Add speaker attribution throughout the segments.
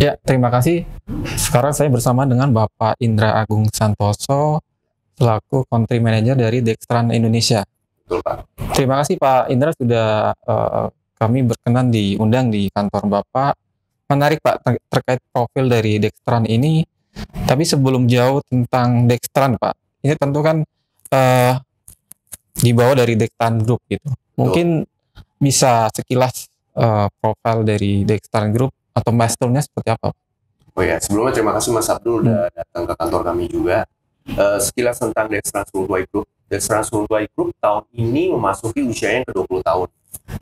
Speaker 1: Ya, terima kasih. Sekarang saya bersama dengan Bapak Indra Agung Santoso selaku Country Manager dari Dextran Indonesia.
Speaker 2: Betul, Pak.
Speaker 1: Terima kasih Pak Indra sudah kami berkenan diundang di kantor Bapak. Menarik Pak terkait profil dari Dextran ini. Tapi sebelum jauh tentang Dextran Pak, ini tentu kan dibawa dari Dextran Group gitu. Mungkin bisa sekilas profil dari Dextran Group atau masternya seperti apa?
Speaker 2: Oh ya, sebelumnya terima kasih Mas Abdul udah datang ke kantor kami juga. Sekilas tentang Dextran Worldwide Group. Dextran Worldwide Group tahun ini memasuki usianya yang ke-20 tahun.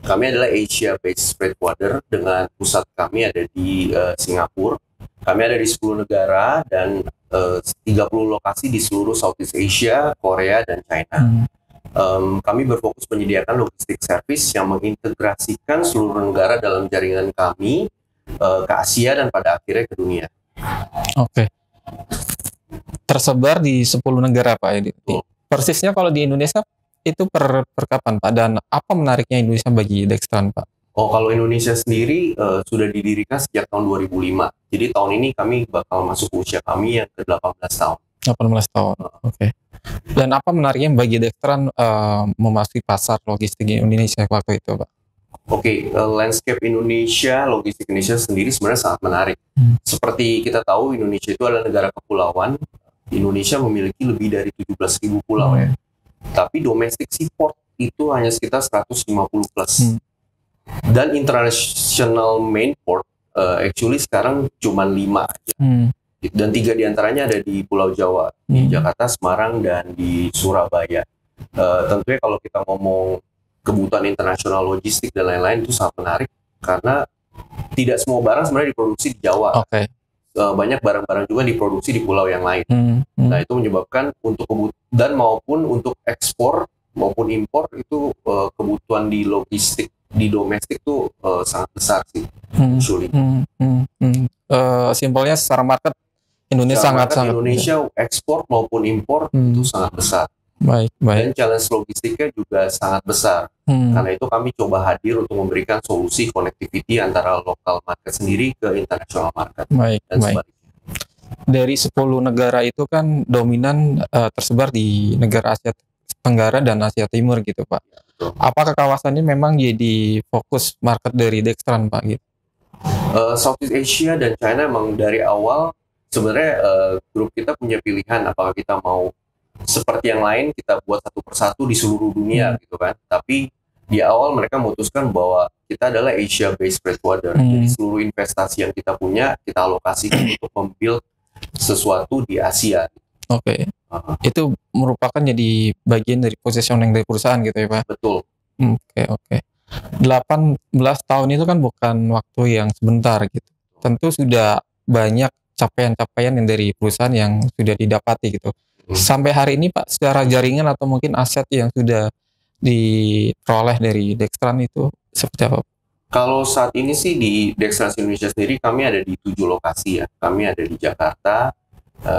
Speaker 2: Kami adalah Asia-based freight forwarder dengan pusat kami ada di Singapura. Kami ada di 10 negara dan 30 lokasi di seluruh Southeast Asia, Korea, dan China. Kami berfokus menyediakan logistik service yang mengintegrasikan seluruh negara dalam jaringan kami ke Asia dan pada akhirnya ke dunia.
Speaker 1: Oke. Tersebar di 10 negara Pak. Persisnya kalau di Indonesia itu per kapan Pak? Dan apa menariknya Indonesia bagi Dextran Pak?
Speaker 2: Oh, kalau Indonesia sendiri sudah didirikan sejak tahun 2005. Jadi tahun ini kami bakal masuk usia kami yang ke-18 tahun.
Speaker 1: 18 tahun. Oke. Dan apa menariknya bagi Dextran memasuki pasar logistik Indonesia waktu itu Pak?
Speaker 2: Oke, landscape Indonesia, logistik Indonesia sendiri sebenarnya sangat menarik. Seperti kita tahu, Indonesia itu adalah negara kepulauan. Indonesia memiliki lebih dari 17.000 pulau ya. Tapi domestic seaport itu hanya sekitar 150 plus. Dan international main port actually sekarang cuma 5 aja. Dan 3 diantaranya ada di Pulau Jawa, di Jakarta, Semarang, dan di Surabaya. Tentunya kalau kita ngomong kebutuhan internasional logistik dan lain-lain itu sangat menarik karena tidak semua barang sebenarnya diproduksi di Jawa. Banyak barang-barang juga diproduksi di pulau yang lain. Nah itu menyebabkan untuk dan maupun untuk ekspor maupun impor itu kebutuhan di logistik di domestik itu sangat besar sih.
Speaker 1: Simpelnya secara market Indonesia sangat
Speaker 2: Indonesia ekspor maupun impor itu sangat besar.
Speaker 1: Baik.
Speaker 2: Dan challenge logistiknya juga sangat besar. Karena itu kami coba hadir untuk memberikan solusi connectivity antara lokal market sendiri ke international market.
Speaker 1: Baik. Dari 10 negara itu kan dominan tersebar di negara Asia Tenggara dan Asia Timur gitu Pak. Apakah kawasan ini memang jadi fokus market dari Dextran Pak gitu?
Speaker 2: Southeast Asia dan China memang dari awal sebenarnya grup kita punya pilihan apakah kita mau seperti yang lain kita buat satu persatu di seluruh dunia gitu kan. Tapi di awal mereka memutuskan bahwa kita adalah Asia based freight forwarder. Jadi seluruh investasi yang kita punya kita alokasikan untuk membuild sesuatu di Asia.
Speaker 1: Oke. Itu merupakan jadi bagian dari positioning dari perusahaan gitu ya Pak?
Speaker 2: Betul.
Speaker 1: Oke. 18 tahun itu kan bukan waktu yang sebentar gitu. Tentu sudah banyak capaian-capaian yang dari perusahaan yang sudah didapati gitu. Sampai hari ini Pak, secara jaringan atau mungkin aset yang sudah diperoleh dari Dextran itu seperti apa?
Speaker 2: Kalau saat ini sih di Dextran Indonesia sendiri kami ada di 7 lokasi ya. Kami ada di Jakarta,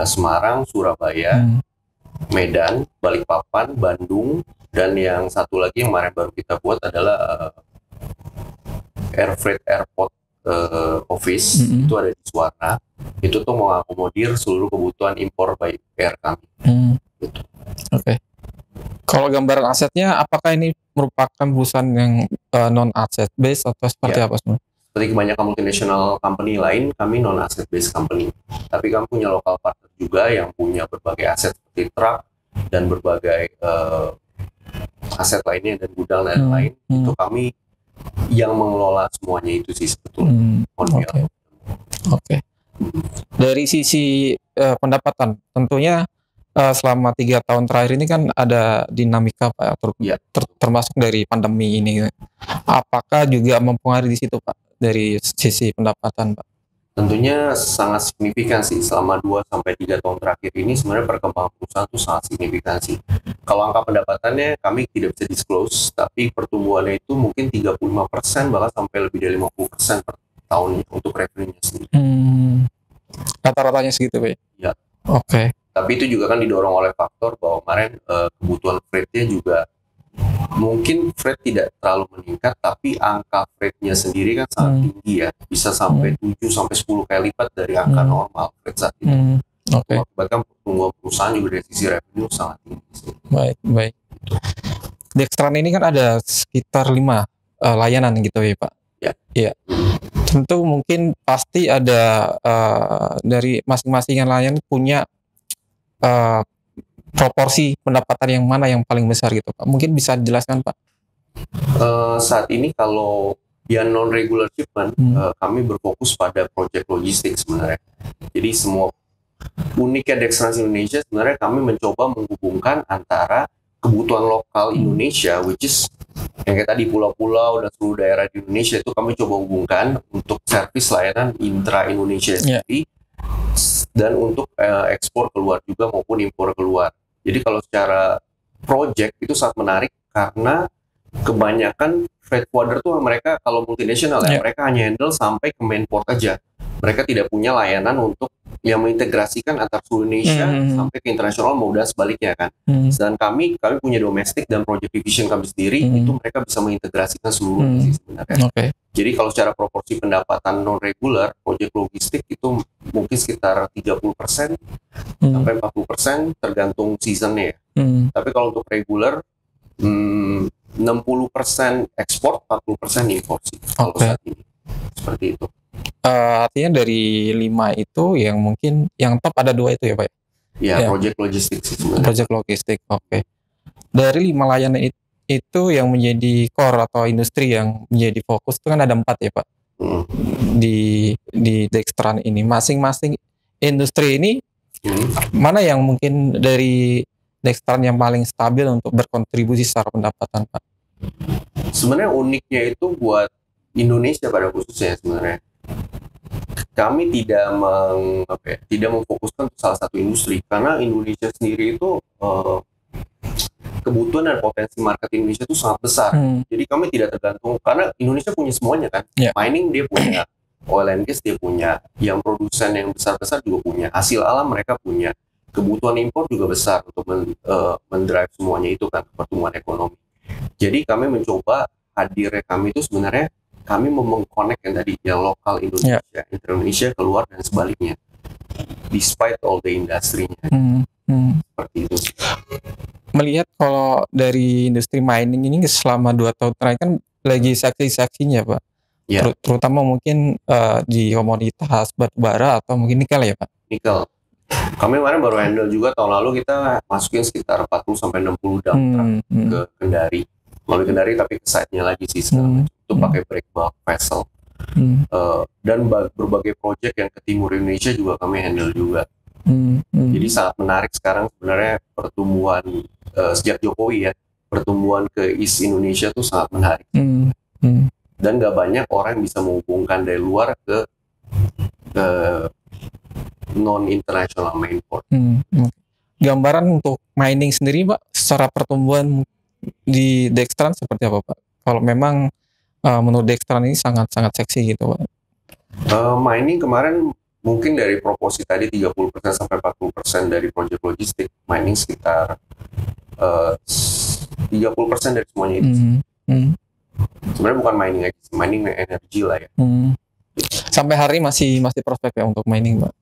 Speaker 2: Semarang, Surabaya, Medan, Balikpapan, Bandung, dan yang satu lagi yang kemarin baru kita buat adalah Air Freight Airport Office, itu ada di Suwarna. Itu tuh mengakomodir seluruh kebutuhan impor by air kami. Gitu.
Speaker 1: Oke. Kalau gambaran asetnya, apakah ini merupakan perusahaan yang non-asset based atau seperti apa semua?
Speaker 2: Seperti kebanyakan multinational company lain, kami non-asset based company. Tapi kami punya local partner juga yang punya berbagai aset seperti truk dan berbagai aset lainnya dan gudang dan lain. Itu kami yang mengelola semuanya itu sih sebetulnya.
Speaker 1: Oke. Dari sisi pendapatan, tentunya selama 3 tahun terakhir ini kan ada dinamika Pak, termasuk dari pandemi ini. Apakah juga mempengaruhi di situ Pak, dari sisi pendapatan Pak?
Speaker 2: Tentunya sangat signifikan sih. Selama 2-3 tahun terakhir ini sebenarnya perkembangan perusahaan itu sangat signifikan sih. Kalau angka pendapatannya kami tidak bisa disclose, tapi pertumbuhannya itu mungkin 35% bahkan sampai lebih dari 50% per tahun untuk revenue-nya sendiri.
Speaker 1: Rata-ratanya segitu Pak?
Speaker 2: Ya.
Speaker 1: Oke.
Speaker 2: Tapi itu juga kan didorong oleh faktor bahwa kemarin kebutuhan freight-nya juga mungkin freight tidak terlalu meningkat, tapi angka freightnya sendiri kan sangat tinggi ya, bisa sampai 7 sampai 10 kali lipat dari angka normal freight saat ini.
Speaker 1: Oke.
Speaker 2: Bahkan pertumbuhan perusahaan juga dari sisi revenue sangat tinggi.
Speaker 1: Baik. Dextran ini kan ada sekitar 5 layanan gitu ya Pak. Ya. Tentu mungkin pasti ada dari masing-masing layanan punya proporsi pendapatan yang mana yang paling besar gitu Pak. Mungkin bisa dijelaskan Pak.
Speaker 2: Saat ini kalau yang non regular shipment, kami berfokus pada project logistik sebenarnya. Jadi semua uniknya Dextrans Indonesia sebenarnya kami mencoba menghubungkan antara kebutuhan lokal Indonesia, which is yang kayak tadi pulau-pulau dan seluruh daerah di Indonesia, itu kami coba hubungkan untuk servis layanan intra Indonesia sendiri, dan untuk ekspor keluar juga maupun impor keluar. Jadi kalau secara project itu sangat menarik karena kebanyakan freight forwarder tuh mereka kalau multinasional ya, mereka hanya handle sampai ke main port aja. Mereka tidak punya layanan untuk yang mengintegrasikan antar seluruh Indonesia sampai ke internasional maupun sebaliknya kan. Sedangkan kami punya domestik dan project division kami sendiri, itu mereka bisa mengintegrasikan seluruh sebenarnya. Jadi kalau secara proporsi pendapatan non regular, project logistik itu mungkin sekitar 30% sampai 40% tergantung seasonnya. Tapi kalau untuk regular 60% ekspor, 40% impor sih kalau saat ini. Seperti itu.
Speaker 1: Artinya dari 5 itu yang mungkin yang top ada 2 itu ya Pak?
Speaker 2: Ya, project logistik sih sebenarnya.
Speaker 1: Project logistik, oke. Dari 5 layanan itu yang menjadi core atau industri yang menjadi fokus itu kan ada 4 ya Pak? Di Dextran ini. Masing-masing industri ini mana yang mungkin dari Dextran yang paling stabil untuk berkontribusi secara pendapatan Pak?
Speaker 2: Sebenarnya uniknya itu buat Indonesia pada khususnya sebenarnya. Kami tidak memfokuskan salah satu industri karena Indonesia sendiri itu kebutuhan dan potensi market Indonesia itu sangat besar. Jadi kami tidak tergantung karena Indonesia punya semuanya kan. Mining dia punya, oil and gas dia punya, yang produsen yang besar-besar juga punya, hasil alam mereka punya, kebutuhan impor juga besar untuk mendrive semuanya itu kan pertumbuhan ekonomi. Jadi kami mencoba hadirnya kami itu sebenarnya kami mengconnect yang tadi yang lokal Indonesia, Indonesia keluar dan sebaliknya, despite all the industry-nya. Seperti itu.
Speaker 1: Melihat kalau dari industri mining ini selama 2 tahun terakhir kan lagi seksi-seksinya Pak. Terutama mungkin di komoditas batubara atau mungkin nikel ya Pak?
Speaker 2: Nikel. Kami kemarin baru handle juga tahun lalu kita masukin sekitar 40-60 dump truck ke Kendari. Melalui Kendari tapi ke site-nya lagi sih sekarang. Itu pakai break bulk vessel. Dan berbagai project yang ke timur Indonesia juga kami handle juga. Jadi sangat menarik sekarang sebenarnya pertumbuhan sejak Jokowi ya, pertumbuhan ke East Indonesia tuh sangat menarik. Dan gak banyak orang yang bisa menghubungkan dari luar ke non-international main port.
Speaker 1: Gambaran untuk mining sendiri Pak, secara pertumbuhan di Dextran seperti apa Pak? Kalau memang menurut Dextran ini sangat-sangat seksi gitu Pak.
Speaker 2: Mining kemarin mungkin dari proporsi tadi 30% sampai 40% dari project logistik, mining sekitar 30% dari semuanya itu. Sebenarnya bukan mining aja, mining energi lah ya.
Speaker 1: Sampai hari masih prospek ya untuk mining Pak?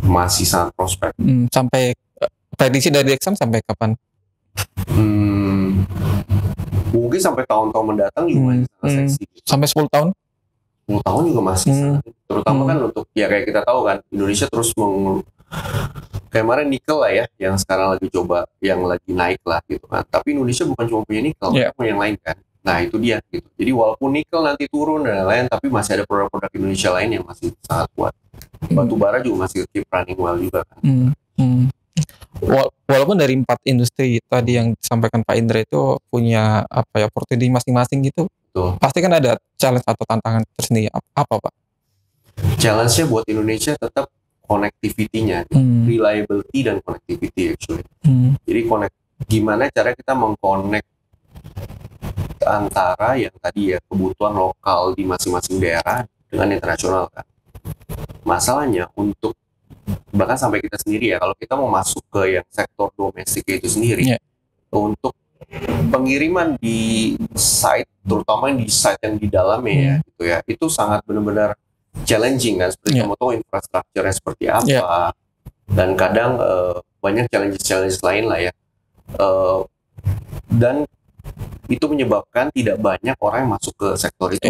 Speaker 2: Masih sangat prospek.
Speaker 1: Sampai prediksi dari Dextran sampai kapan?
Speaker 2: Mungkin sampai tahun-tahun mendatang juga masih sangat seksi.
Speaker 1: Sampai 10 tahun?
Speaker 2: 10 tahun juga masih sangat. Terutama kan untuk ya kayak kita tahu kan Indonesia terus kayak kemarin nikel lah ya yang sekarang lagi coba yang lagi naik lah gitu kan. Tapi Indonesia bukan cuma punya nikel, punya yang lain kan. Nah itu dia gitu. Jadi walaupun nikel nanti turun dan lain, tapi masih ada produk-produk Indonesia lain yang masih sangat kuat. Batu bara juga masih keep running well juga kan.
Speaker 1: Walaupun dari 4 industri tadi yang disampaikan Pak Indra itu punya opportunity masing-masing gitu, pasti kan ada challenge atau tantangan tersendiri. Apa Pak?
Speaker 2: Challenge-nya buat Indonesia tetap connectivity-nya, reliability dan connectivity actually. Jadi gimana cara kita mengconnect antara yang tadi ya kebutuhan lokal di masing-masing daerah dengan internasional kan. Masalahnya untuk bahkan sampai kita sendiri ya, kalau kita mau masuk ke yang sektor domestik itu sendiri, untuk pengiriman di site, terutama yang di site yang di dalamnya ya, gitu ya, itu sangat benar-benar challenging kan, seperti kamu tahu infrastrukturnya seperti apa, dan kadang banyak challenges lain lah ya, dan itu menyebabkan tidak banyak orang yang masuk ke sektor itu.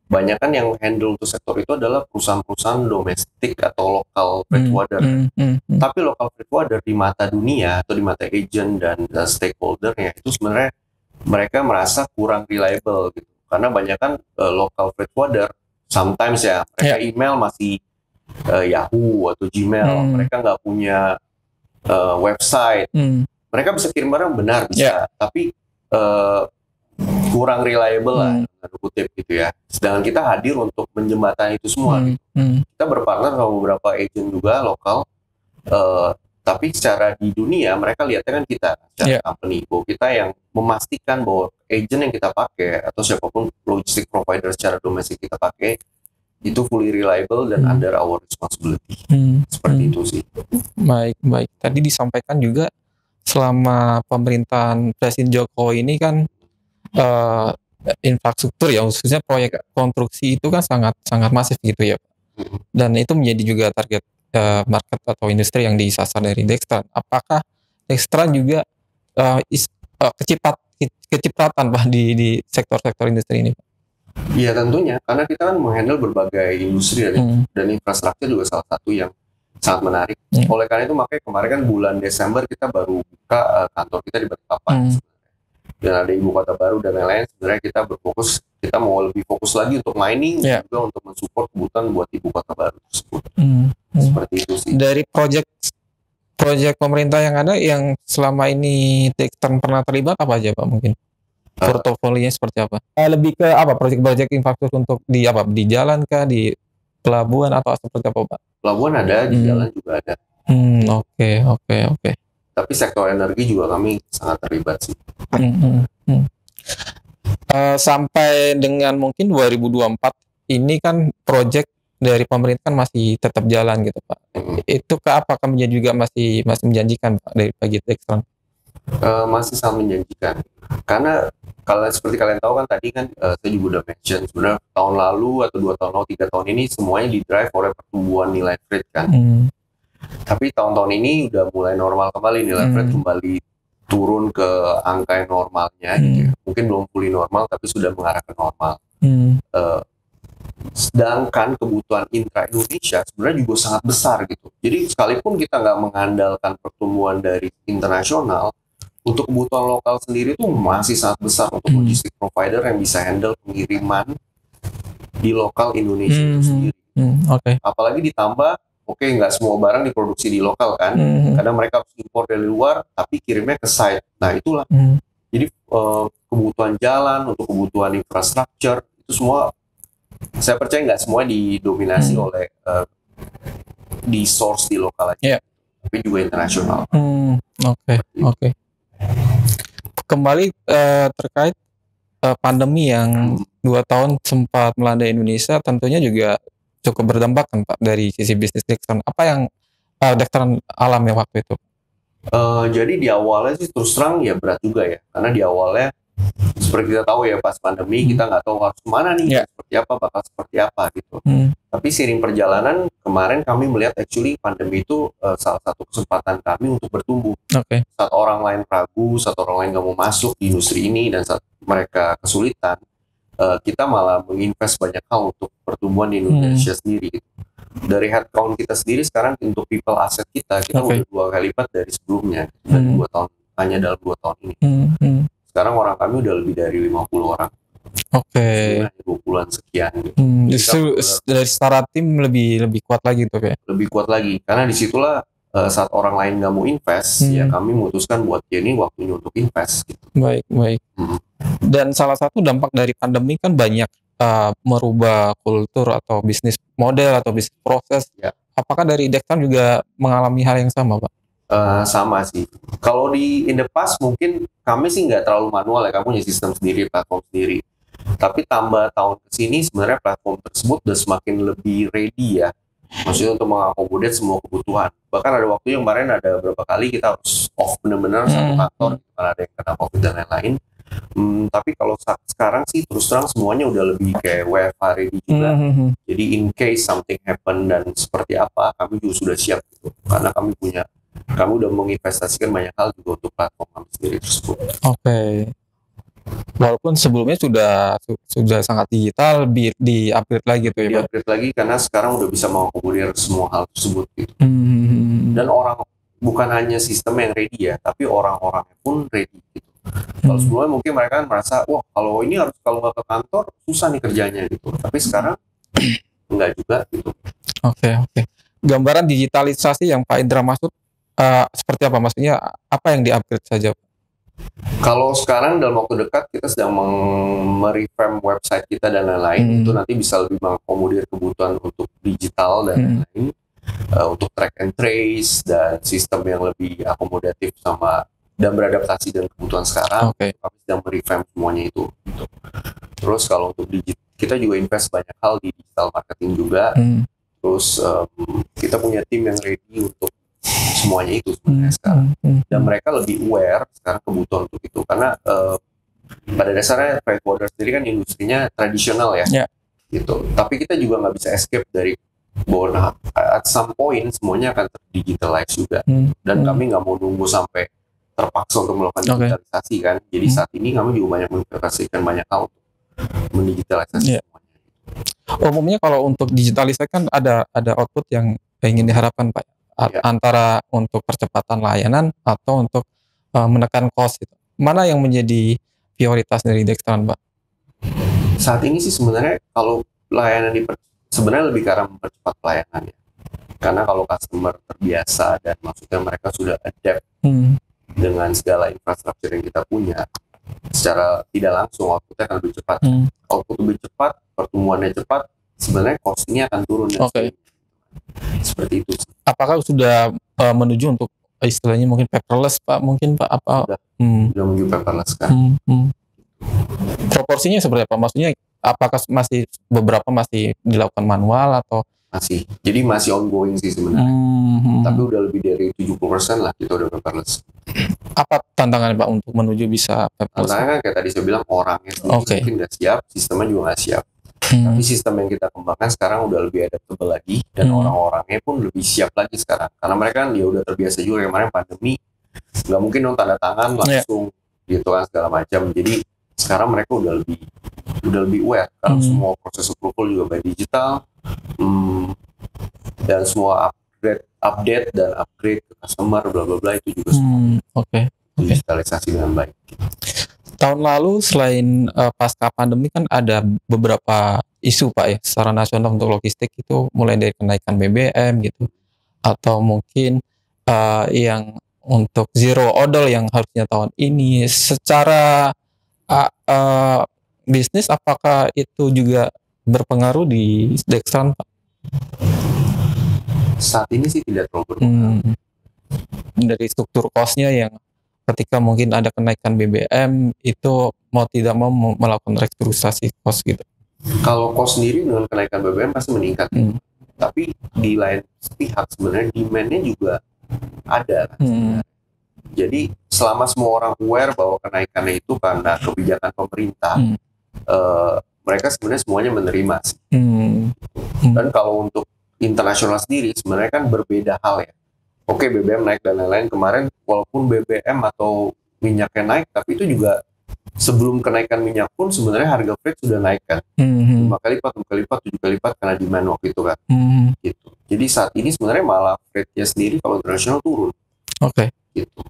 Speaker 2: Banyak kan yang handle untuk sektor itu adalah perusahaan-perusahaan domestik atau lokal freight forwarder. Tapi lokal freight forwarder di mata dunia atau di mata agent dan stakeholdernya itu sebenarnya mereka merasa kurang reliable gitu. Karena banyak kan lokal freight forwarder sometimes ya mereka email masih Yahoo atau Gmail, mereka nggak punya website. Mereka bisa kirim barang benar bisa, tapi kurang reliable lah, kutip gitu ya. Sedangkan kita hadir untuk menjembatani itu semua. Kita berpartner sama beberapa agent juga lokal, tapi secara di dunia mereka lihatnya kan kita secara company, bahwa kita yang memastikan bahwa agent yang kita pakai atau siapapun logistik provider secara domestik kita pakai itu fully reliable dan under our responsibility. Seperti itu sih.
Speaker 1: Baik. Tadi disampaikan juga selama pemerintahan Presiden Jokowi ini kan infrastruktur ya, khususnya proyek konstruksi itu kan sangat masif gitu ya, dan itu menjadi juga target market atau industri yang disasar dari Dextran. Apakah Dextran juga kecipratan Pak di sektor-sektor industri ini?
Speaker 2: Iya tentunya, karena kita kan menghandle berbagai industri dan infrastruktur juga salah satu yang sangat menarik. Oleh karena itu makanya kemarin kan bulan Desember kita baru buka kantor kita di Balikpapan. Dan ada ibu kota baru dan lain-lain. Sebenarnya kita mau lebih fokus lagi untuk mining, juga untuk mensupport kebutuhan buat ibu kota baru tersebut. Seperti itu sih.
Speaker 1: Dari proyek pemerintah yang ada yang selama ini Dextran pernah terlibat apa aja Pak, mungkin portofolionya seperti apa? Lebih ke apa, proyek infrastruktur untuk di jalan kah, di pelabuhan atau seperti apa Pak?
Speaker 2: Pelabuhan ada, di jalan juga ada.
Speaker 1: Oke.
Speaker 2: Tapi sektor energi juga kami sangat terlibat sih.
Speaker 1: Sampai dengan mungkin 2024 ini kan proyek dari pemerintah kan masih tetap jalan gitu Pak. Itu apakah juga masih menjanjikan Pak dari bagi Dextran?
Speaker 2: Masih sangat menjanjikan. Karena seperti kalian tahu kan tadi kan saya juga udah mention sebenarnya tahun lalu atau 2 tahun lalu 3 tahun ini semuanya di drive oleh pertumbuhan nilai freight kan. Tapi tahun-tahun ini udah mulai normal kembali, nilai freight kembali turun ke angka yang normalnya gitu ya. Mungkin belum fully normal tapi sudah mengarah ke normal. Sedangkan kebutuhan intra Indonesia sebenarnya juga sangat besar gitu. Jadi sekalipun kita nggak mengandalkan pertumbuhan dari internasional, untuk kebutuhan lokal sendiri itu masih sangat besar untuk logistik provider yang bisa handle pengiriman di lokal Indonesia itu sendiri. Apalagi ditambah nggak semua barang diproduksi di lokal kan, kadang mereka harus impor dari luar tapi kirimnya ke site. Nah itulah, jadi kebutuhan jalan, untuk kebutuhan infrastruktur itu semua saya percaya nggak semua didominasi oleh di source di lokal aja, tapi juga internasional.
Speaker 1: Oke. Kembali terkait pandemi yang 2 tahun sempat melanda Indonesia, tentunya juga cukup berdampak kan Pak dari sisi bisnis Dextran. Apa yang Dextran alami waktu itu?
Speaker 2: Jadi di awalnya sih terus terang ya berat juga ya, karena di awalnya seperti kita tahu ya pas pandemi kita nggak tahu harus kemana nih, bakal seperti apa gitu. Tapi seiring perjalanan kemarin kami melihat actually pandemi itu salah satu kesempatan kami untuk bertumbuh. Saat orang lain ragu, saat orang lain nggak mau masuk di industri ini, dan saat mereka kesulitan, kita malah menginvest banyak hal untuk pertumbuhan di Indonesia sendiri gitu. Dari headcount kita sendiri sekarang untuk people asset kita udah 2 kali lipat dari sebelumnya dari 2 tahun, hanya dalam 2 tahun ini. Sekarang orang kami udah lebih dari 50 orang. Sebelumnya 20-an sekian gitu.
Speaker 1: Justru dari secara tim lebih kuat lagi tuh ya?
Speaker 2: Lebih kuat lagi, karena disitulah saat orang lain nggak mau invest, ya kami memutuskan buat ini waktunya untuk invest gitu.
Speaker 1: Baik. Dan salah satu dampak dari pandemi kan banyak merubah kultur atau bisnis model atau bisnis proses. Apakah dari Dextran juga mengalami hal yang sama Pak?
Speaker 2: Sama sih. Kalau in the past mungkin kami sih nggak terlalu manual ya, kami punya sistem sendiri, platform sendiri. Tapi tambah tahun kesini sebenarnya platform tersebut udah semakin lebih ready ya Maksudnya untuk mengakomodir semua kebutuhan. Bahkan ada waktu yang kemarin ada beberapa kali kita harus off benar-benar satu kantor karena ada yang kena COVID dan lain-lain. Tapi kalau sekarang sih terus terang semuanya udah lebih kayak WFH ready juga. Jadi in case something happen dan seperti apa, kami juga sudah siap gitu. Karena kami udah menginvestasikan banyak hal juga untuk platform kami sendiri tersebut.
Speaker 1: Oke. Walaupun sebelumnya sudah sangat digital, di-upgrade lagi tuh ya, Pak?
Speaker 2: Di-upgrade lagi karena sekarang udah bisa mengakomodir semua hal tersebut gitu. Dan orang bukan hanya sistem yang ready ya, tapi orang-orangnya pun ready gitu. Kalau sebelumnya mungkin mereka kan merasa, wah kalau nggak ke kantor susah nih kerjanya gitu. Tapi sekarang enggak juga gitu.
Speaker 1: Oke. Gambaran digitalisasi yang Pak Indra maksud seperti apa? Maksudnya apa yang di-upgrade saja?
Speaker 2: Kalau sekarang dalam waktu dekat kita sedang merevamp website kita dan lain-lain, itu nanti bisa lebih mengakomodir kebutuhan untuk digital dan lain-lain, untuk track and trace dan sistem yang lebih akomodatif dan beradaptasi dengan kebutuhan sekarang. Kami sedang merevamp semuanya itu. Gitu. Terus kalau untuk kita juga invest banyak hal di digital marketing juga. Terus kita punya tim yang ready untuk semuanya itu sebenarnya sekarang, dan mereka lebih aware sekarang kebutuhan untuk itu karena pada dasarnya freight forwarder sendiri kan industrinya tradisional ya, gitu. Tapi kita juga nggak bisa escape dari bahwa at some point semuanya akan terdigitalize juga, dan kami nggak mau nunggu sampai terpaksa untuk melakukan digitalisasi kan. Jadi saat ini kami juga banyak menginvestasikan banyak hal untuk mendigitalisasi semuanya.
Speaker 1: Umumnya kalau untuk digitalisasi kan ada output yang ingin diharapkan, Pak. Antara untuk percepatan layanan atau untuk menekan cost itu. Mana yang menjadi prioritas dari Dextran, Pak?
Speaker 2: Saat ini sih sebenarnya kalau layanan sebenarnya lebih ke arah mempercepat pelayanan ya. Karena kalau customer terbiasa dan maksudnya mereka sudah adapt dengan segala infrastruktur yang kita punya, secara tidak langsung outputnya akan lebih cepat. Output lebih cepat, pertumbuhannya cepat, sebenarnya cost-nya akan turun. Seperti itu.
Speaker 1: Apakah sudah menuju untuk istilahnya mungkin paperless, Pak? Mungkin Pak apa?
Speaker 2: Sudah menuju paperless kan.
Speaker 1: Proporsinya seperti apa? Maksudnya apakah beberapa masih dilakukan manual atau
Speaker 2: masih? Jadi masih ongoing sih sebenarnya. Tapi udah lebih dari 70% lah kita udah paperless.
Speaker 1: Apa tantangannya Pak untuk menuju bisa paperless?
Speaker 2: Tantangannya kan kayak tadi saya bilang orangnya sendiri mungkin nggak siap, sistemnya juga nggak siap. Tapi sistem yang kita kembangkan sekarang udah lebih adaptable lagi, dan orang-orangnya pun lebih siap lagi sekarang karena mereka kan udah terbiasa juga. Kemarin pandemi nggak mungkin dong tanda tangan langsung gitu kan segala macam. Jadi sekarang mereka udah lebih aware karena semua proses approval juga by digital, dan semua update dan upgrade ke customer bla bla bla itu juga semua digitalisasi dengan baik.
Speaker 1: Tahun lalu selain pasca pandemi kan ada beberapa isu Pak ya secara nasional untuk logistik itu, mulai dari kenaikan BBM gitu, atau mungkin yang untuk zero odol yang harusnya tahun ini. Secara bisnis apakah itu juga berpengaruh di Dextran, Pak?
Speaker 2: Saat ini sih tidak terlalu berpengaruh.
Speaker 1: Dari struktur cost-nya yang ketika mungkin ada kenaikan BBM itu mau tidak mau melakukan restrukturisasi cost gitu.
Speaker 2: Kalau cost sendiri dengan kenaikan BBM pasti meningkat. Tapi di lain pihak sebenarnya demand-nya juga ada kan. Jadi selama semua orang aware bahwa kenaikannya itu karena kebijakan pemerintah, mereka sebenarnya semuanya menerima sih. Dan kalau untuk internasional sendiri sebenarnya kan berbeda hal ya. Oke, BBM naik dan lain-lain. Kemarin walaupun BBM atau minyaknya naik, tapi itu juga sebelum kenaikan minyak pun sebenarnya harga freight sudah naik kan. 5 kali lipat, 6 kali lipat, 7 kali lipat karena demand waktu itu kan. Gitu. Jadi saat ini sebenarnya malah freight-nya sendiri kalau internasional turun. Gitu.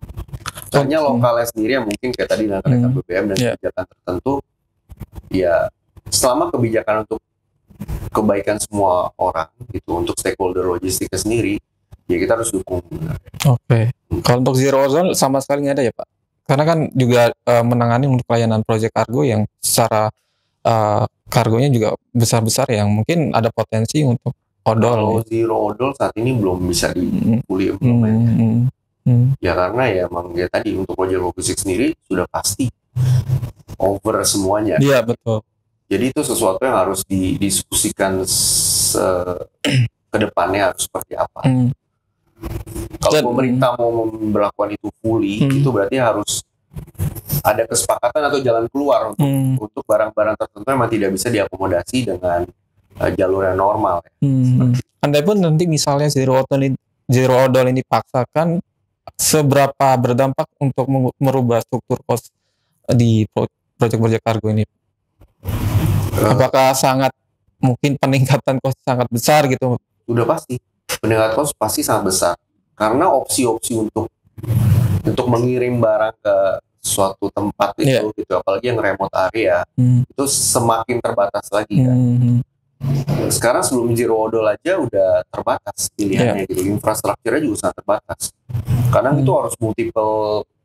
Speaker 2: Hanya lokalnya sendiri yang mungkin kayak tadi dengan kenaikan BBM dan kebijakan tertentu, ya selama kebijakan untuk kebaikan semua orang gitu, untuk stakeholder logistiknya sendiri, ya kita harus dukung.
Speaker 1: Kalau untuk zero ozone sama sekali nggak ada ya Pak? Karena kan juga menangani untuk layanan project kargo yang secara kargonya juga besar-besar yang mungkin ada potensi untuk odol.
Speaker 2: Kalau zero odol saat ini belum bisa dipulih ya karena ya emang ya tadi untuk project logistik sendiri sudah pasti over semuanya.
Speaker 1: Iya betul.
Speaker 2: Jadi itu sesuatu yang harus didiskusikan ke ke depannya harus seperti apa. Kalau
Speaker 1: Dan-
Speaker 2: pemerintah mau memperlakukan itu fully, itu berarti harus ada kesepakatan atau jalan keluar untuk barang-barang tertentu yang memang tidak bisa diakomodasi dengan jalur yang normal.
Speaker 1: Andai pun nanti misalnya zero odol ini dipaksakan, seberapa berdampak untuk merubah struktur cost di proyek-proyek kargo ini? Apakah sangat mungkin peningkatan cost sangat besar gitu?
Speaker 2: Udah pasti peningkatan cost pasti sangat besar karena opsi-opsi untuk mengirim barang ke suatu tempat itu gitu, apalagi yang remote area itu semakin terbatas lagi kan. Sekarang sebelum zero odol aja udah terbatas pilihannya gitu, infrastrukturnya juga sangat terbatas. Kadang itu harus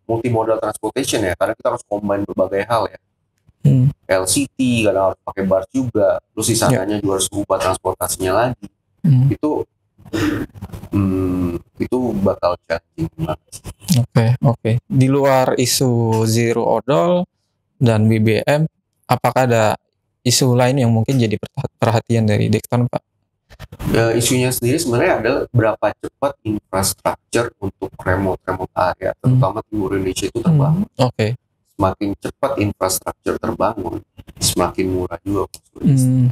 Speaker 2: multimodal transportation ya, karena kita harus combine berbagai hal ya. LCT kadang harus pakai BART juga, terus sisanya juga harus ubah transportasinya lagi. Itu bakal challenging banget.
Speaker 1: Oke. Di luar isu zero odol dan BBM, apakah ada isu lain yang mungkin jadi perhatian dari Dextran, Pak?
Speaker 2: Isunya sendiri sebenarnya adalah berapa cepat infrastruktur untuk remote area, terutama timur Indonesia itu terbangun. Semakin cepat infrastruktur terbangun, semakin murah juga konsumsi.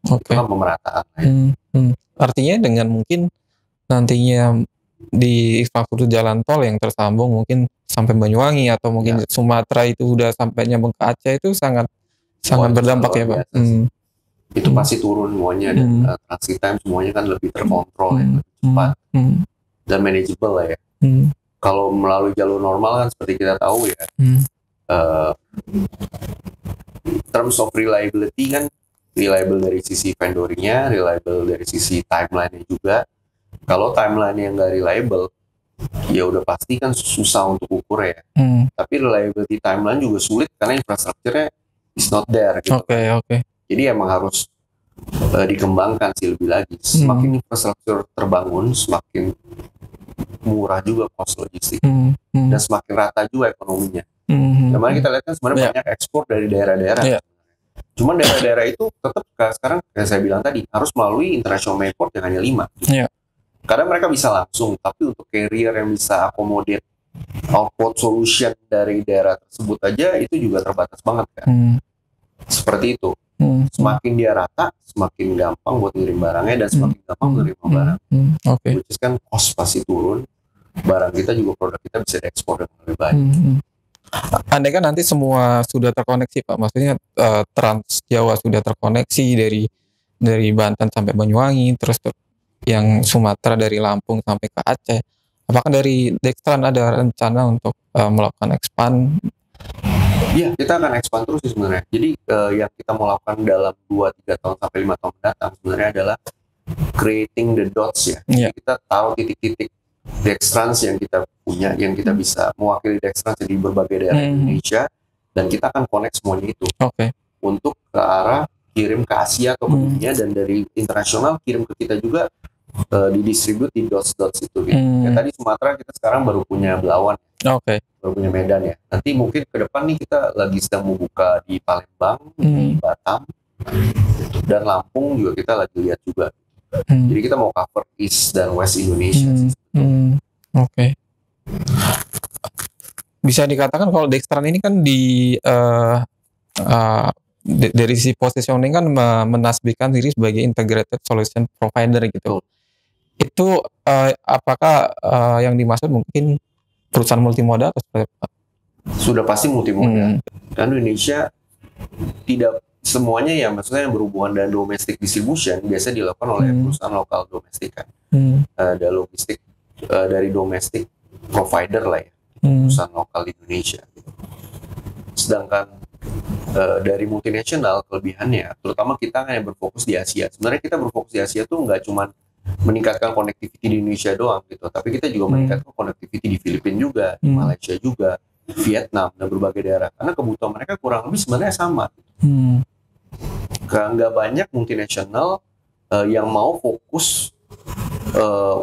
Speaker 2: Itu kan pemerataan.
Speaker 1: Artinya dengan mungkin nantinya di infrastruktur jalan tol yang tersambung mungkin sampai Banyuwangi atau mungkin Sumatera itu udah sampai nyambung ke Aceh, itu sangat berdampak ya, Pak.
Speaker 2: Itu pasti turun semuanya, dan transit time semuanya kan lebih terkontrol, lebih cepat dan manageable lah ya. Kalau melalui jalur normal kan seperti kita tahu ya, terms of reliability kan, reliable dari sisi vendornya, reliable dari sisi timeline-nya juga. Kalau timeline-nya nggak reliable, ya udah pasti kan susah untuk ukur ya. Tapi reliability timeline juga sulit karena infrastrukturnya is not there gitu. Jadi emang harus dikembangkan sih lebih lagi. Semakin infrastruktur terbangun, semakin murah juga cost logistik, dan semakin rata juga ekonominya. Kemarin kita lihat kan sebenarnya banyak ekspor dari daerah-daerah. Cuman daerah-daerah itu tetap sekarang kayak saya bilang tadi harus melalui international airport yang hanya 5. Karena mereka bisa langsung, tapi untuk carrier yang bisa accommodate output solution dari daerah tersebut aja itu juga terbatas banget kan. Seperti itu. Semakin dia rata, semakin gampang buat ngirim barangnya dan semakin gampang menerima barang. Which is kan cost pasti turun. Barang kita juga, produk kita bisa diekspor dengan lebih baik.
Speaker 1: Andai kan nanti semua sudah terkoneksi, Pak, maksudnya Trans Jawa sudah terkoneksi dari Banten sampai Banyuwangi, terus yang Sumatera dari Lampung sampai ke Aceh, apakah dari Dextran ada rencana untuk melakukan expand?
Speaker 2: Iya, kita akan expand terus sih sebenarnya. Jadi yang kita mau lakukan dalam 2-3 tahun sampai 5 tahun mendatang sebenarnya adalah creating the dots ya. Jadi kita tahu titik-titik Dextrans yang kita punya, yang kita bisa mewakili Dextrans di berbagai daerah Indonesia, dan kita akan connect semuanya itu untuk ke arah kirim ke Asia atau ke dunia, dan dari internasional kirim ke kita juga, didistribute di dots-dots itu gitu. Ya, tadi Sumatera kita sekarang baru punya Belawan, baru punya Medan ya. Nanti mungkin ke depan nih kita lagi sedang membuka di Palembang, di Batam, dan Lampung juga kita lagi lihat juga. Jadi kita mau cover East dan West Indonesia.
Speaker 1: Bisa dikatakan kalau Dextran ini kan dari sisi positioning kan menasbihkan diri sebagai integrated solution provider gitu. Itu apakah yang dimaksud mungkin perusahaan multimodal atau seperti apa?
Speaker 2: Sudah pasti multimodal. Kan Indonesia tidak semuanya ya, maksudnya yang berhubungan dengan domestic distribution biasa dilakukan oleh perusahaan lokal domestik kan. Ada logistik dari domestic provider lah ya, perusahaan lokal di Indonesia. Sedangkan dari multinasional kelebihannya, terutama kita kan yang berfokus di Asia. Sebenarnya kita berfokus di Asia tuh nggak cuma meningkatkan connectivity di Indonesia doang gitu, tapi kita juga meningkatkan connectivity di Filipina juga, di Malaysia juga, Vietnam dan berbagai daerah. Karena kebutuhan mereka kurang lebih sebenarnya sama. Nggak banyak multinasional yang mau fokus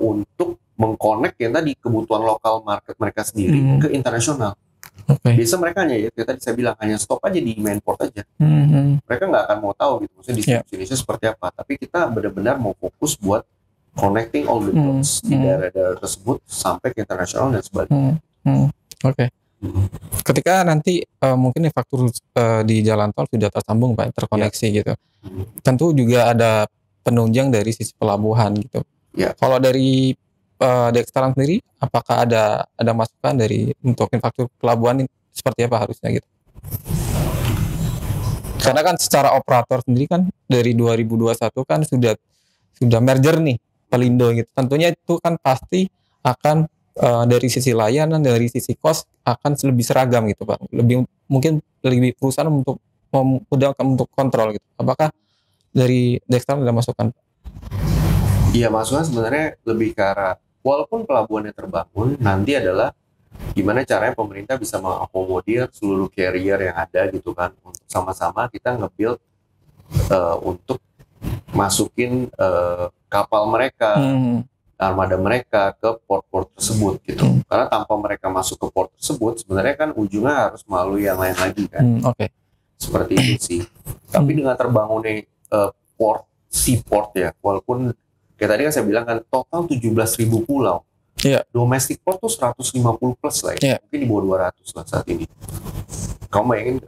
Speaker 2: untuk mengconnect yang tadi kebutuhan lokal market mereka sendiri ke internasional.
Speaker 1: Oke.
Speaker 2: Biasa mereka hanya ya tadi saya bilang hanya stop aja di main port aja. Mereka nggak akan mau tahu gitu maksudnya distribusi Indonesia seperti apa. Tapi kita benar-benar mau fokus buat connecting all the dots di daerah-daerah tersebut sampai ke internasional dan sebagainya.
Speaker 1: Oke. Ketika nanti mungkin infrastruktur di jalan tol sudah tersambung Pak, terkoneksi gitu. Tentu juga ada penunjang dari sisi pelabuhan gitu. Kalau dari Dextran sendiri, apakah ada masukan dari untuk infrastruktur pelabuhan ini seperti apa harusnya gitu? Karena kan secara operator sendiri kan dari 2021 kan sudah merger nih Pelindo gitu. Tentunya itu kan pasti akan dari sisi layanan, dari sisi cost akan lebih seragam gitu Pak. Mungkin lebih perusahaan untuk memudahkan untuk kontrol gitu. Apakah dari Dextran ada masukan?
Speaker 2: Iya, masukan sebenarnya lebih ke arah walaupun pelabuhannya terbangun, nanti adalah gimana caranya pemerintah bisa mengakomodir seluruh carrier yang ada gitu kan, untuk sama-sama kita nge-build untuk masukin kapal mereka, armada mereka ke port-port tersebut gitu. Karena tanpa mereka masuk ke port tersebut, sebenarnya kan ujungnya harus melalui yang lain lagi kan. Seperti itu sih. Tapi dengan terbangunnya seaport ya, walaupun kayak tadi kan saya bilang kan total 17.000 pulau. Domestic port tuh 150 plus lah ya. Mungkin di bawah 200 lah saat ini. Kamu bayangin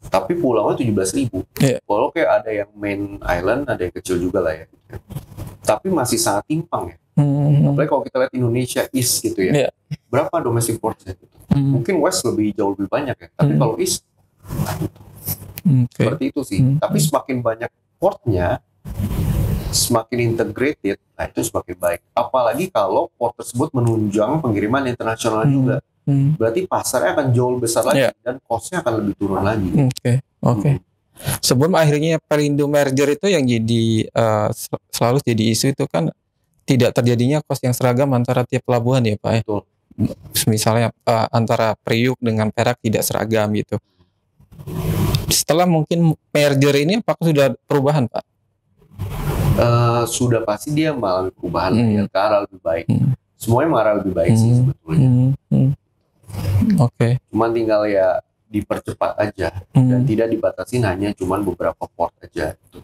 Speaker 2: tapi pulaunya 17.000. Kalau kayak ada yang main island, ada yang kecil juga lah ya. Tapi masih sangat timpang ya. Apalagi kalau kita lihat Indonesia East gitu ya. Berapa domestic portnya gitu. Mungkin West jauh lebih banyak ya. Tapi kalau East seperti itu sih. Tapi semakin banyak portnya, semakin integrated, nah itu semakin baik. Apalagi kalau port tersebut menunjang pengiriman internasional juga. Berarti pasarnya akan jauh besar lagi dan cost-nya akan lebih turun lagi.
Speaker 1: Oke. Sebelum akhirnya Pelindo merger itu yang jadi selalu jadi isu itu kan tidak terjadinya cost yang seragam antara tiap pelabuhan ya Pak.
Speaker 2: Betul.
Speaker 1: Misalnya antara Priuk dengan Perak tidak seragam gitu. Setelah mungkin merger ini apakah sudah perubahan Pak?
Speaker 2: Sudah pasti dia mengalami perubahan ke arah lebih baik. Semuanya mengarah lebih baik sih sebetulnya. Cuman tinggal ya dipercepat aja dan tidak dibatasi hanya cuman beberapa port aja gitu.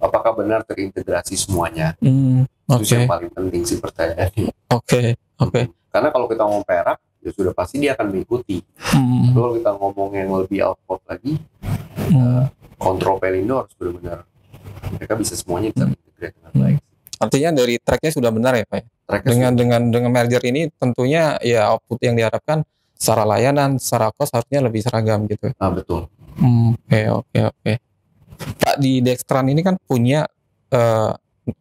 Speaker 2: Apakah benar terintegrasi semuanya? Itu yang paling penting sih pertanyaannya. Karena kalau kita ngomong Perak ya sudah pasti dia akan mengikuti. Kalau kita ngomong yang lebih output lagi, kontrol Pelindo harus benar-benar mereka bisa semuanya bisa integrate dengan baik.
Speaker 1: Artinya dari tracknya sudah benar ya Pak? Dengan merger ini tentunya ya output yang diharapkan secara layanan, secara cost harusnya lebih seragam gitu.
Speaker 2: Betul.
Speaker 1: Oke. Pak di Dextran ini kan punya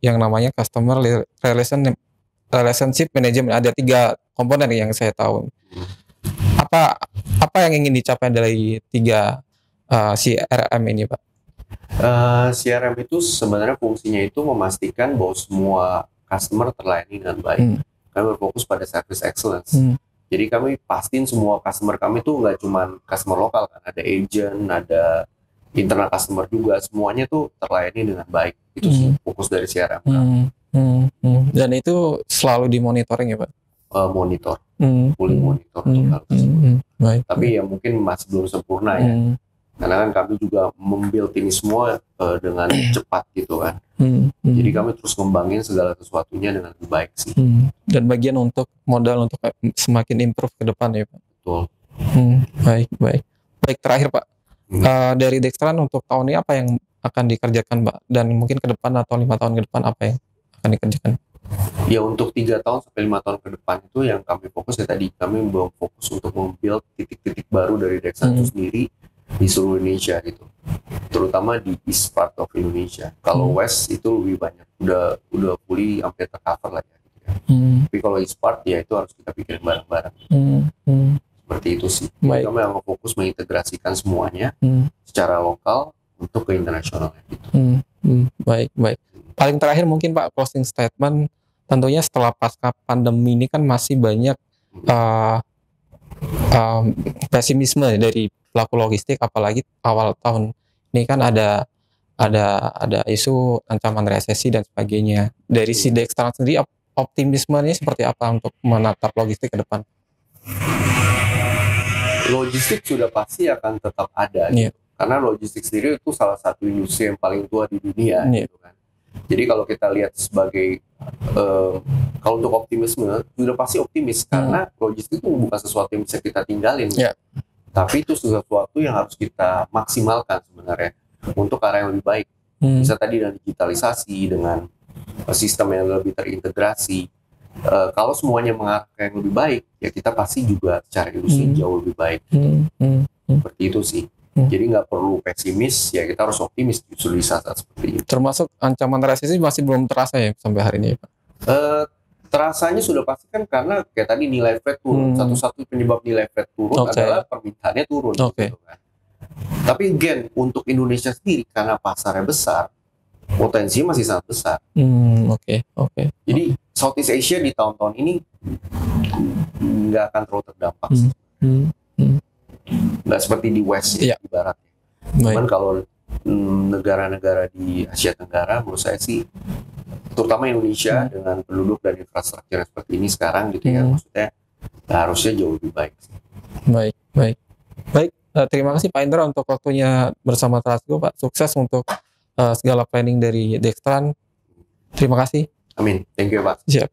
Speaker 1: yang namanya customer relationship management, ada 3 komponen yang saya tahu. Apa yang ingin dicapai dari 3 CRM ini Pak?
Speaker 2: CRM itu sebenarnya fungsinya itu memastikan bahwa semua customer terlayani dengan baik. Kami berfokus pada service excellence. Jadi kami pastiin semua customer kami itu nggak cuma customer lokal kan, ada agent, ada internal customer juga, semuanya tuh terlayani dengan baik. Itu sih fokus dari CRM kami.
Speaker 1: Dan itu selalu dimonitoring ya Pak?
Speaker 2: Monitor, fully monitor untuk hal tersebut. Tapi ya mungkin masih belum sempurna ya. Karena kan kami juga membuild ini semua dengan cepat gitu kan. Jadi kami terus ngembangin segala sesuatunya dengan lebih baik sih.
Speaker 1: Dan bagian untuk modal untuk semakin improve ke depan ya Pak.
Speaker 2: Betul.
Speaker 1: Baik terakhir Pak. Dari Dextran untuk tahun ini apa yang akan dikerjakan Pak? Dan mungkin ke depan atau 5 tahun ke depan apa yang akan dikerjakan?
Speaker 2: Ya untuk 3 tahun sampai 5 tahun ke depan itu yang kami fokus ya tadi, kami fokus untuk membuild titik-titik baru dari Dextran itu sendiri di seluruh Indonesia gitu, terutama di east part of Indonesia. Kalau west itu lebih banyak udah fully hampir tercover lah ya, gitu ya. Tapi kalau east part ya itu harus kita pikirin bareng-bareng. Seperti itu sih. Kami akan fokus mengintegrasikan semuanya secara lokal untuk ke internasional gitu.
Speaker 1: Baik. Paling terakhir mungkin Pak closing statement, tentunya setelah pasca pandemi ini kan masih banyak pesimisme dari pelaku logistik, apalagi awal tahun ini kan ada isu ancaman resesi dan sebagainya. Dari si Dextran sendiri optimismenya seperti apa untuk menatap logistik ke depan?
Speaker 2: logistik sudah pasti akan tetap ada
Speaker 1: Iya.
Speaker 2: gitu. Karena logistik sendiri itu salah satu industri yang paling tua di dunia
Speaker 1: Iya.
Speaker 2: gitu kan. Jadi kalau kita lihat sebagai kalau untuk optimisme sudah pasti optimis karena logistik itu bukan sesuatu yang bisa kita tinggalin.
Speaker 1: Iya.
Speaker 2: Tapi itu sesuatu yang harus kita maksimalkan sebenarnya untuk arah yang lebih baik. Bisa tadi dengan digitalisasi, dengan sistem yang lebih terintegrasi. Kalau semuanya mengarah ke yang lebih baik, ya kita pasti juga secara industri jauh lebih baik. Seperti itu sih. Jadi nggak perlu pesimis, ya kita harus optimis justru di saat seperti itu.
Speaker 1: Termasuk ancaman resesi masih belum terasa ya sampai hari ini, Pak?
Speaker 2: Terasanya sudah pasti kan karena kayak tadi nilai Fed turun. Satu-satu penyebab nilai Fed turun adalah permintaannya turun. Gitu kan. Tapi again, untuk Indonesia sendiri karena pasarnya besar, potensinya masih sangat besar. Jadi Southeast Asia di tahun-tahun ini nggak akan terlalu terdampak. Nggak seperti di West ya, di Barat. Cuman kalau negara-negara di Asia Tenggara, menurut saya sih, terutama Indonesia dengan penduduk dan infrastruktur seperti ini sekarang gitu ya, maksudnya harusnya jauh lebih baik.
Speaker 1: Baik. Terima kasih Pak Indra untuk waktunya bersama Trasgo, Pak. Sukses untuk segala planning dari Dextran. Terima kasih.
Speaker 2: Amin. Thank you, Pak.
Speaker 1: Siap.